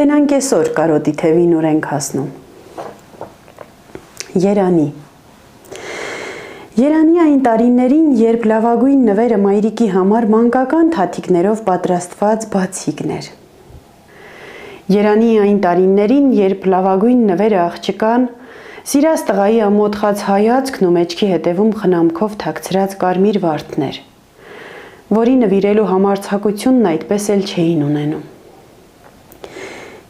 Տենանք այսօր կարոտի թևին ուր ենք հասնում։ Երանի։ Երանի այն տարիներին, երբ լավագույն նվերը մայրիկի համար մանկական թաթիկներով պատրաստված բացիկն էր։ Երանի այն տարիներին, երբ լավագույն նվերը աղջկան, սիրած տղայի ամոթխած հայացքն ու մեջքի հետևում խնամքով թաքցրած կարմիր վարդն էր, որի նվիրելու համարձակությունն այդպես էլ չէին ունենում։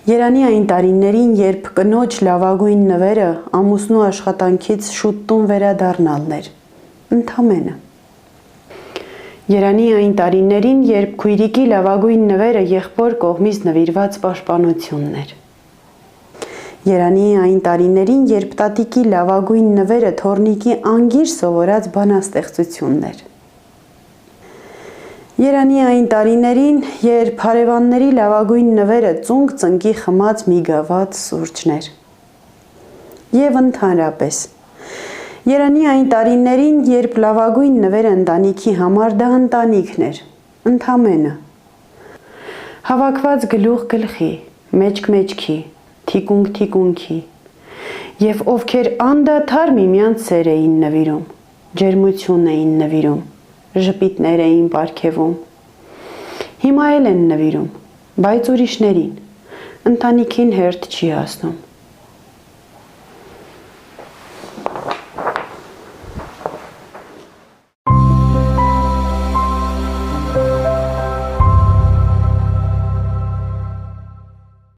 Երանի այն տարիներին, երբ կնոջ լավագույն նվերը ամուսնու աշխատանքից շուտ տուն վերադառնալն էր, ընդամենը։ Երանի այն տարիներին, երբ քույրիկի լավագույն նվերը եղբոր կողմից նվիրված պաշտպանությունն էր։ Երանի այն տարիներին, երբ տատիկի լավագույն նվերը թոռնիկի անգիր սովորած բանաստեղծությունն էր։ Երանի այն տարիներին, երբ հարևանների լավագույն նվերը ծունկ ծնկի խմած մի գավաթ սուրճն էր։ Եվ ընդհանրապես, երանի այն տարիներին, երբ լավագույն նվերը ընտանիքի համար դա ընտանիքն էր, ընդամենը։ Հավաքված գլուխ գլխի, մեջք մեջքի, թիկունք թիկունքի, և ովքեր անդադար միմյանց սեր էին նվիրում, ջերմություն էին նվիրում, ժպիտներ էին պարգևում։ Հիմա էլ են նվիրում, բայց ուրիշներին, ընտանիքին հերթ չի հասնում։